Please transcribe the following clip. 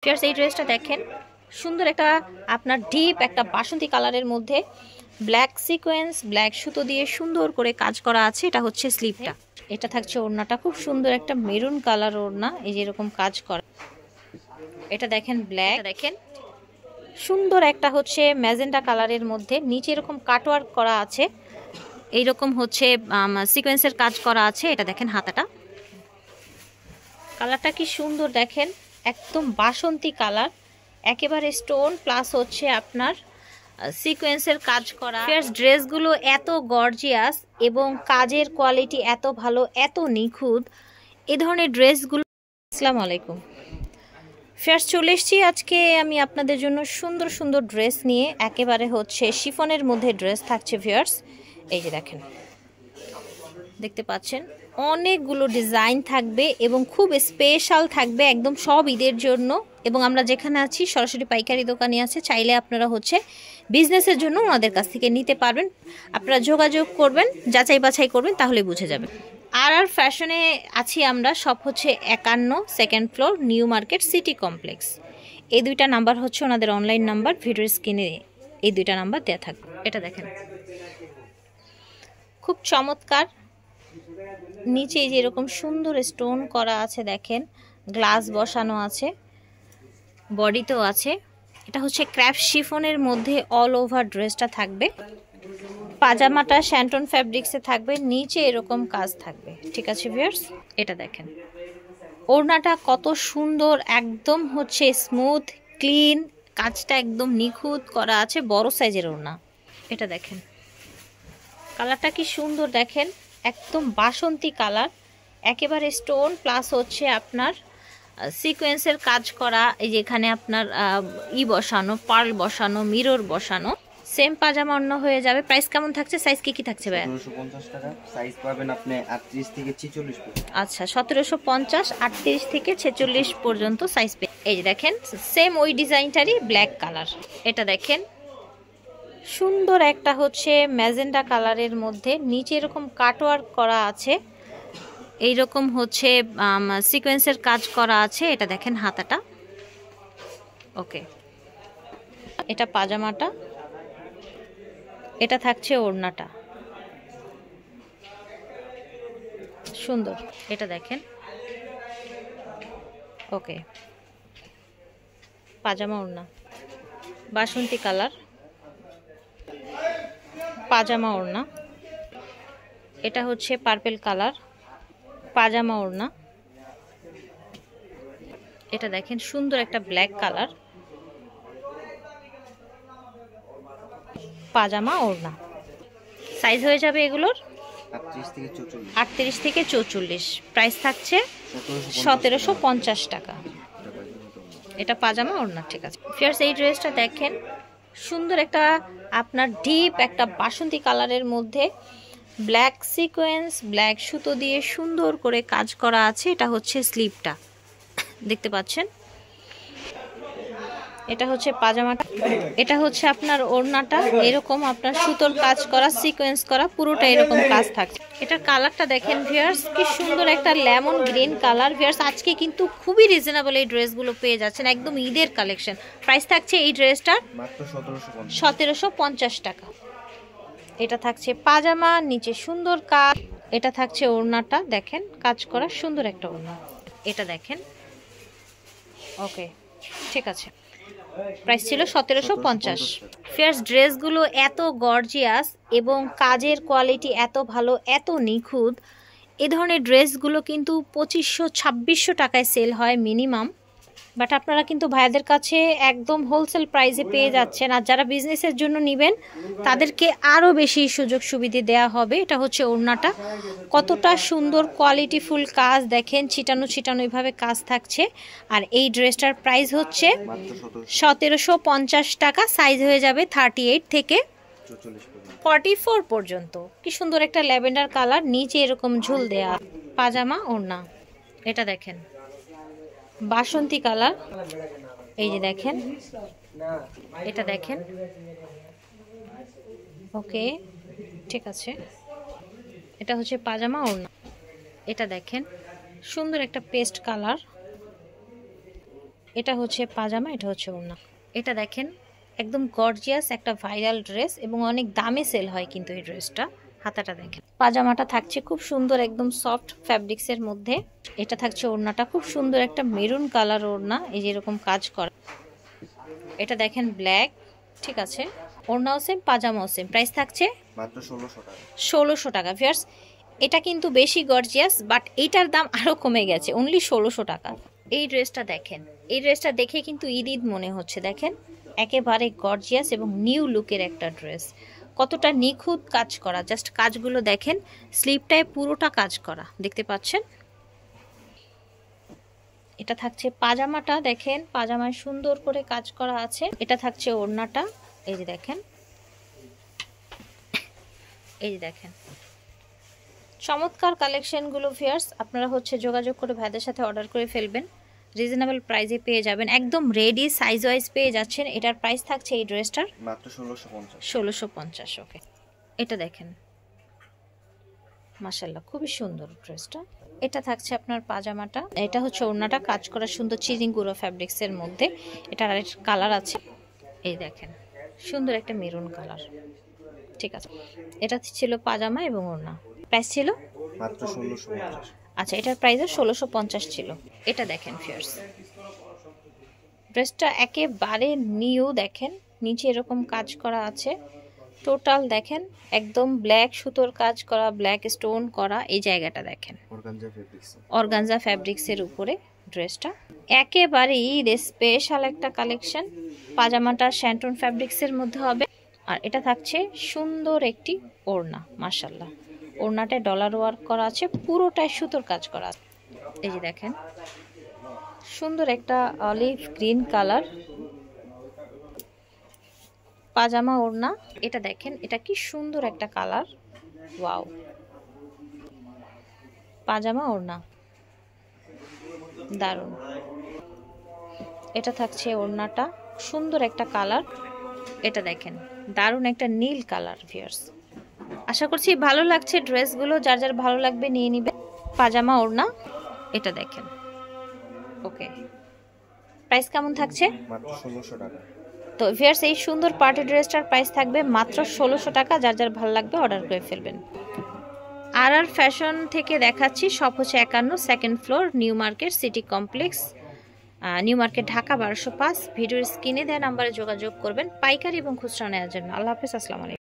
Fierce এই ড্রেসটা দেখেন, সুন্দর একটা আপনার ডিপ একটা বাসন্তী কালারের মধ্যে ব্ল্যাক সিকোয়েন্স ব্ল্যাক সুতো দিয়ে সুন্দর করে কাজ করা আছে। এটা হচ্ছে স্লিভটা, এটা থাকছে ওড়নাটা, খুব সুন্দর একটা মেরুন কালার ওড়না, এই যে এরকম কাজ করা। এটা দেখেন ব্ল্যাক, দেখেন সুন্দর একটা হচ্ছে ম্যাজেন্ডা কালারের মধ্যে নিচে এরকম কাটওয়ার্ক করা আছে, এইরকম হচ্ছে সিকোয়েন্সের কাজ করা আছে। এটা দেখেন হাতাটা, কালারটা কি সুন্দর দেখেন, একদম বাসন্তী কালার, একেবারে স্টোন প্লাস হচ্ছে আপনার সিকোয়েন্সের কাজ করা। ফিয়ার্স ড্রেসগুলো এত গর্জিয়াস এবং কাজের কোয়ালিটি এত ভালো, এত নিখুঁত এই ধরনের ড্রেসগুলো। আসসালামু আলাইকুম ফিয়ার্স, চলে এসেছি আজকে আমি আপনাদের জন্য সুন্দর সুন্দর ড্রেস নিয়ে। একেবারে হচ্ছে শিফনের মধ্যে ড্রেস থাকছে ফিয়ার্স, এই যে দেখেন দেখতে পাচ্ছেন অনেকগুলো ডিজাইন থাকবে এবং খুব স্পেশাল থাকবে একদম সব ঈদের জন্য। এবং আমরা যেখানে আছি সরাসরি পাইকারি দোকানে আছে, চাইলে আপনারা হচ্ছে বিজনেসের জন্য ওনাদের কাছ থেকে নিতে পারবেন। আপনারা যোগাযোগ করবেন, যাচাই বাছাই করবেন, তাহলে বুঝে যাবেন। আর ফ্যাশনে আছি আমরা, সব হচ্ছে 51 second floor, new market city complex. এই দুইটা নাম্বার হচ্ছে ওনাদের অনলাইন নাম্বার, ভিডিও স্ক্রিনে এই দুইটা নাম্বার দেওয়া থাকবে। এটা দেখেন খুব চমৎকার, নিচে যে এরকম সুন্দর স্টোন করা আছে, দেখেন গ্লাস বসানো আছে, বডিতেও আছে। এটা হচ্ছে ক্র্যাফট শিফনের মধ্যে অল ওভার ড্রেসটা থাকবে। পাজামাটা শ্যান্টন ফ্যাব্রিক্সে থাকবে, নিচে এরকম কাজ থাকবে। ঠিক আছে ভিউয়ার্স, এটা দেখেন ওড়নাটা কত সুন্দর, একদম হচ্ছে স্মুথ ক্লিন, কাজটা একদম নিখুঁত করা আছে, বড় সাইজের ওড়না। এটা দেখেন কালারটা কি সুন্দর দেখেন, একদম বাসন্তী কালার, একেবারে স্টোন প্লাস হচ্ছে আপনার সিকোয়েন্সের কাজ করা। এই যে এখানে আপনার বসানো, পার্ল বসানো, মিরর বসানো। সেম পাজামা অন্য হয়ে যাবে। প্রাইস কেমন থাকছে, সাইজ কি থাকছে ভাই? 1750 টাকা, সাইজ পাবেন আপনি 38 থেকে 46 পর্যন্ত। আচ্ছা 1750, 38 থেকে 46 পর্যন্ত সাইজ পেয়ে। এই যে দেখেন সেম ওই ডিজাইনটারই ব্ল্যাক কালার। এটা দেখেন সুন্দর একটা হচ্ছে ম্যাজেন্ডা কালারের মধ্যে নিচে এরকম কাটওয়ার্ক করা আছে, এইরকম হচ্ছে সিকোয়েন্সের কাজ করা আছে। এটা দেখেন হাতাটা, ওকে এটা পাজামাটা, এটা থাকছে ওড়নাটা, সুন্দর। এটা দেখেন ওকে পাজামা ওড়না, বাসন্তী কালার পাজামা ওড়না। এটা হচ্ছে পার্পল কালার পাজামা ওড়না। এটা দেখেন সুন্দর একটা ব্ল্যাক কালার পাজামা ওড়না। সাইজ হয়ে যাবে এগুলোর 38 থেকে 44। প্রাইস থাকছে 1750 টাকা। এটা পাজামা ওড়না। ঠিক আছে ফিয়ার্স, এই ড্রেসটা দেখেন সুন্দর একটা আপনার ডিপ একটা বাসন্তী কালারের মধ্যে ব্ল্যাক সিকোয়েন্স ব্ল্যাক সুতো দিয়ে সুন্দর করে কাজ করা আছে। এটা হচ্ছে স্লিভটা, দেখতে পাচ্ছেন। এটা হচ্ছে পাজামাটা, এটা হচ্ছে আপনার ওড়নাটা, এরকম আপনার সুতোর কাজ করা, সিকোয়েন্স করা, পুরোটা এরকম কাজ থাকছে। এটার কালারটা দেখেন ভিউয়ার্স, কি সুন্দর একটা লেমন গ্রিন কালার। ভিউয়ার্স আজকে কিন্তু খুবই রিজনেবল এই ড্রেসগুলো পেয়ে যাচ্ছেন, একদম ঈদের কালেকশন। প্রাইস থাকছে এই ড্রেসটার মাত্র 1750 টাকা। এটা থাকছে পাজামা, নিচে সুন্দর কাজ। এটা থাকছে ওড়নাটা, দেখেন কাজ করা সুন্দর একটা ওড়না। এটা দেখেন ওকে ঠিক আছে, প্রাইস ছিল 1750। ফিয়ার্স ড্রেসগুলো এত গর্জিয়াস এবং কাজের কোয়ালিটি এত ভালো, এত নিখুঁত। এ ধরনের ড্রেসগুলো কিন্তু 2500-2600 টাকায় সেল হয় মিনিমাম, বাট আপনারা কিন্তু ভাইয়াদের কাছে একদম হোলসেল প্রাইসে পেয়ে যাচ্ছেন। আর যারা বিজনেসের জন্য নেবেন তাদেরকে আরও বেশি সুযোগ সুবিধা দেওয়া হবে। এটা হচ্ছে ওড়নাটা, কতটা সুন্দর কোয়ালিটিফুল কাজ দেখেন, ছিটানো ছিটানো এইভাবে কাজ থাকছে। আর এই ড্রেসটার প্রাইস হচ্ছে 1750 টাকা। সাইজ হয়ে যাবে 38 থেকে 44 পর্যন্ত। কি সুন্দর একটা ল্যাভেন্ডার কালার, নিচে এরকম ঝুল দেয়া পাজামা ওড়না। এটা দেখেন বাসন্তী কালার, এই যে দেখেন এটা দেখেন ওকে ঠিক আছে। এটা হচ্ছে পাজামা ওড়না। এটা দেখেন সুন্দর একটা পেস্ট কালার, এটা হচ্ছে পাজামা, এটা হচ্ছে ওড়না। এটা দেখেন একদম গর্জিয়াস একটা ভাইরাল ড্রেস এবং অনেক দামে সেল হয় কিন্তু এই ড্রেসটা। হাতাটা দেখেন। পাজামাটা থাকছে খুব সুন্দর একদম সফট ফ্যাব্রিক্সের মধ্যে। এটা থাকছে ওড়নাটা, খুব সুন্দর একটা মেরুন কালার ওড়না, এই যে এরকম কাজ করা। এটা দেখেন ব্ল্যাক, ঠিক আছে। ওড়নাও সেম, পাজামাও সেম। প্রাইস থাকছে মাত্র 1600 টাকা। 1600 টাকা। ভিউয়ার্স, এটা কিন্তু বেশি গর্জিয়াস, বাট এইটার দাম আরো কমে গেছে, অনলি 1600 টাকা। এই ড্রেসটা দেখেন, এই ড্রেসটা দেখে কিন্তু ঈদ ঈদ মনে হচ্ছে। দেখেন একেবারে গর্জিয়াস এবং নিউ লুকের একটা ড্রেস। কতটা নিখুঁত কাজ করা, জাস্ট কাজগুলো দেখেন। স্লিভটায় পুরোটা কাজ করা, দেখতে পাচ্ছেন। এটা থাকছে পাজামাটা, দেখেন পাজামায় সুন্দর করে কাজ করা আছে। এটা থাকছে ওড়নাটা, এই যে দেখেন, এই যে দেখেন চমৎকার কালেকশনগুলো। ভিউয়ার্স, আপনারা হচ্ছে যোগাযোগ করে ভাইদের সাথে অর্ডার করে ফেলবেন, রিজনেবল প্রাইসে পেয়ে যাবেন, একদম রেডি সাইজ ওয়াইজ পেয়ে যাচ্ছেন। এটার প্রাইস থাকছে এই ড্রেসটার মাত্র 1650। 1650। ওকে, এটা দেখেন মাশাআল্লাহ খুবই সুন্দর ড্রেসটা। এটা থাকছে আপনার পাজামাটা, এটা হচ্ছে ওড়নাটা, কাজ করা সুন্দর চিরিংগুলো ফ্যাব্রিক্সের মধ্যে। এটার আরেক কালার আছে, এই দেখেন সুন্দর একটা মেরুন কালার, ঠিক আছে। এটা ছিল পাজামা এবং ওড়না। প্রাইস ছিল মাত্র 1650। আচ্ছা, এটার প্রাইসও 1650 ছিল। এটা দেখেন ফিয়ার্স, ড্রেসটা একেবারে নিউ। দেখেন নিচে এরকম কাজ করা আছে, টোটাল দেখেন একদম ব্ল্যাক সুতোর কাজ করা, ব্ল্যাক স্টোন করা। এই জায়গাটা দেখেন অর্গানজা ফ্যাব্রিক্সের উপরে ড্রেসটা, একেবারে স্পেশাল একটা কালেকশন। পাজামাটা শ্যান্টন ফ্যাব্রিক্সের মধ্যে হবে, আর এটা থাকছে সুন্দর একটি ওড়না। মাশাআল্লাহ, ওড়নাটায় ডলার ওয়ার্ক করা আছে, পুরোটায় সুতোর কাজ করা আছে। এই যে দেখেন সুন্দর একটা অলিভ গ্রিন কালার পাজামা ওড়না। এটা দেখেন, এটা কি সুন্দর একটা কালার, ওয়াও। পাজামা ওড়না দারুন। এটা থাকছে ওড়নাটা, সুন্দর একটা কালার। এটা দেখেন দারুন একটা নীল কালার। ভিউয়ার্স, আশা করছি ভালো লাগছে ড্রেসগুলো, যার যার ভালো লাগবে নিয়ে নিবে। পাজামা ওড়না, এটা দেখেন। ওকে, প্রাইস কেমন থাকছে? মাত্র 1600 টাকা। তো ভিউয়ার্স, এই সুন্দর পার্টি ড্রেসটার প্রাইস থাকবে মাত্র 1600 টাকা। যার যার ভালো লাগবে অর্ডার করে ফেলবেন। আর ফ্যাশন থেকে দেখাচ্ছি, সব হচ্ছে 51 second floor, new market city complex, new market, Dhaka 1205। ভিডিওর স্ক্রিনে দেওয়া নাম্বারে যোগাযোগ করবেন পাইকারি এবং খুচরা নেওয়ার জন্য। আল্লাহ হাফেজ, আসসালামু আলাইকুম।